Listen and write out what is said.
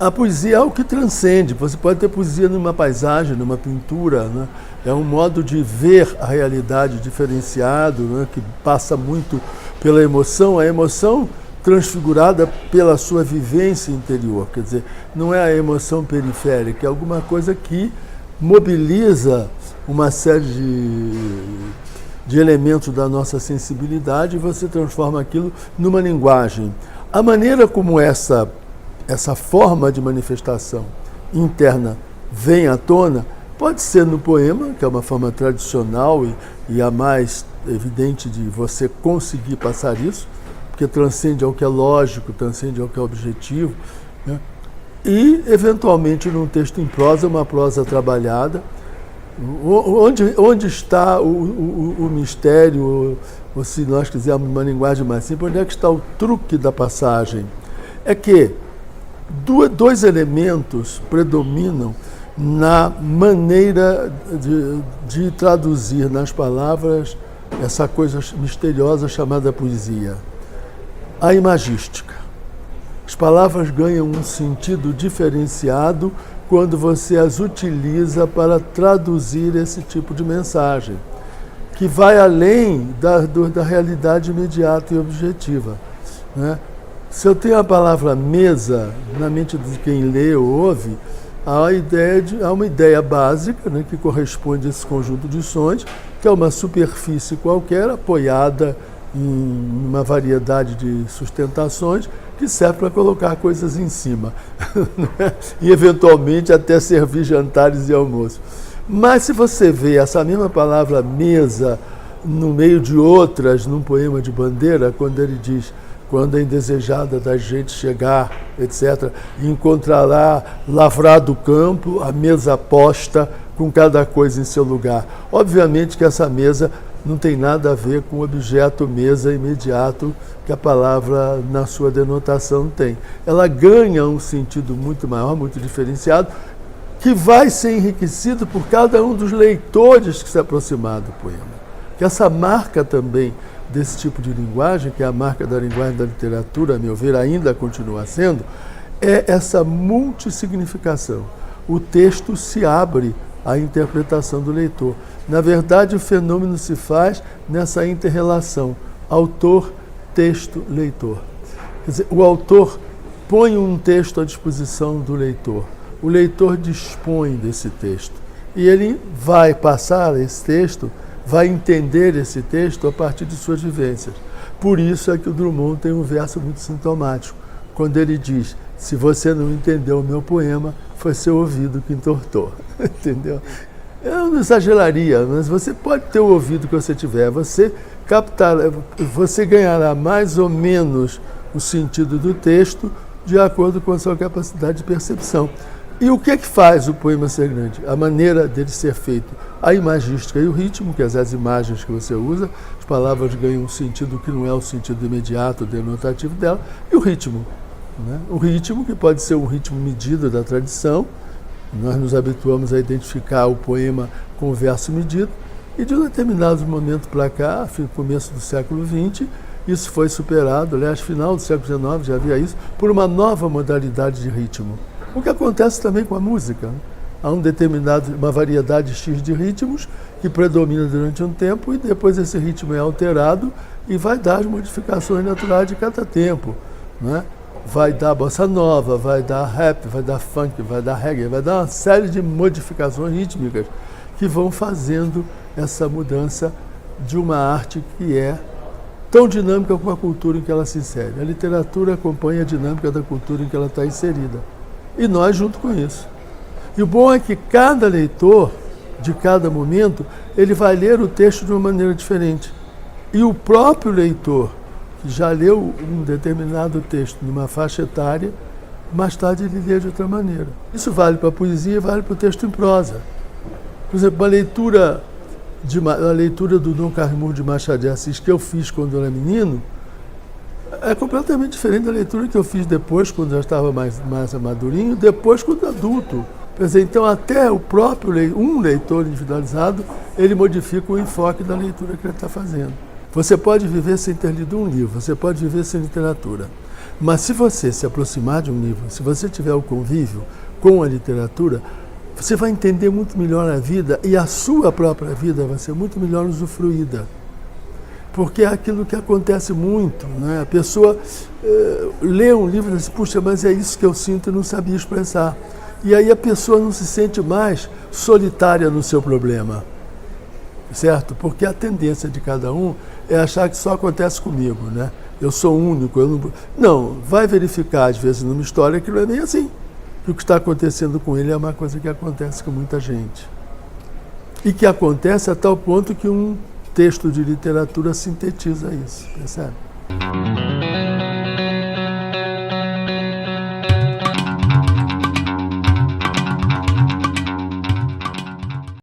A poesia é algo que transcende. Você pode ter poesia numa paisagem, numa pintura, né? É um modo de ver a realidade diferenciado, né? Que passa muito pela emoção. A emoção transfigurada pela sua vivência interior. Quer dizer, não é a emoção periférica, é alguma coisa que mobiliza uma série de elementos da nossa sensibilidade e você transforma aquilo numa linguagem. A maneira como essa forma de manifestação interna vem à tona pode ser no poema, que é uma forma tradicional e a mais evidente de você conseguir passar isso, porque transcende ao que é lógico, transcende ao que é objetivo, né? E, eventualmente, num texto em prosa, uma prosa trabalhada, onde está o mistério, ou se nós quisermos uma linguagem mais simples, onde é que está o truque da passagem? É que dois elementos predominam na maneira de traduzir nas palavras essa coisa misteriosa chamada poesia. A imagística. As palavras ganham um sentido diferenciado quando você as utiliza para traduzir esse tipo de mensagem, que vai além da realidade imediata e objetiva, né? Se eu tenho a palavra mesa na mente de quem lê ou ouve, há uma ideia básica, né, que corresponde a esse conjunto de sons, que é uma superfície qualquer apoiada em uma variedade de sustentações que serve para colocar coisas em cima e eventualmente até servir jantares e almoço. Mas se você vê essa mesma palavra mesa no meio de outras, num poema de Bandeira, quando ele diz: quando a indesejada da gente chegar, etc., e encontrará lavrado o campo, a mesa posta, com cada coisa em seu lugar. Obviamente que essa mesa não tem nada a ver com o objeto mesa imediato que a palavra, na sua denotação, tem. Ela ganha um sentido muito maior, muito diferenciado, que vai ser enriquecido por cada um dos leitores que se aproximar do poema. Que essa marca também desse tipo de linguagem, que é a marca da linguagem da literatura, a meu ver, ainda continua sendo, é essa multissignificação. O texto se abre à interpretação do leitor. Na verdade, o fenômeno se faz nessa inter-relação autor, texto, leitor. Quer dizer, o autor põe um texto à disposição do leitor. O leitor dispõe desse texto. E ele vai passar esse texto, vai entender esse texto a partir de suas vivências. Por isso é que o Drummond tem um verso muito sintomático, quando ele diz: se você não entendeu o meu poema, foi seu ouvido que entortou. Entendeu? Eu não exageraria, mas você pode ter o ouvido que você tiver, você ganhará mais ou menos o sentido do texto de acordo com a sua capacidade de percepção. E o que é que faz o poema ser grande? A maneira dele ser feito, a imagística e o ritmo, que as imagens que você usa, as palavras ganham um sentido que não é o sentido imediato, denotativo dela, e o ritmo, né? O ritmo, que pode ser um ritmo medido da tradição. Nós nos habituamos a identificar o poema com o verso medido, e de um determinado momento para cá, começo do século XX, isso foi superado, aliás, final do século XIX já havia isso, por uma nova modalidade de ritmo. O que acontece também com a música, né? Há uma variedade X de ritmos que predomina durante um tempo e depois esse ritmo é alterado e vai dar as modificações naturais de cada tempo, né? Vai dar bossa nova, vai dar rap, vai dar funk, vai dar reggae, vai dar uma série de modificações rítmicas que vão fazendo essa mudança de uma arte que é tão dinâmica como a cultura em que ela se insere. A literatura acompanha a dinâmica da cultura em que ela está inserida. E nós junto com isso. E o bom é que cada leitor, de cada momento, ele vai ler o texto de uma maneira diferente. E o próprio leitor, que já leu um determinado texto numa faixa etária, mais tarde ele lê de outra maneira. Isso vale para a poesia e vale para o texto em prosa. Por exemplo, a leitura do Dom Casmurro de Machado de Assis que eu fiz quando eu era menino é completamente diferente da leitura que eu fiz depois, quando eu estava mais madurinho, depois quando adulto. Quer dizer, então até o próprio leitor individualizado, ele modifica o enfoque da leitura que ele está fazendo. Você pode viver sem ter lido um livro, você pode viver sem literatura. Mas se você se aproximar de um livro, se você tiver o convívio com a literatura, você vai entender muito melhor a vida e a sua própria vida vai ser muito melhor usufruída. Porque é aquilo que acontece muito, né? A pessoa lê um livro e diz, puxa, mas é isso que eu sinto e não sabia expressar. E aí a pessoa não se sente mais solitária no seu problema, certo? Porque a tendência de cada um é achar que só acontece comigo, né? Eu sou único, eu não... Não, vai verificar às vezes numa história que não é bem assim. Que o que está acontecendo com ele é uma coisa que acontece com muita gente. E que acontece a tal ponto que um texto de literatura sintetiza isso, percebe?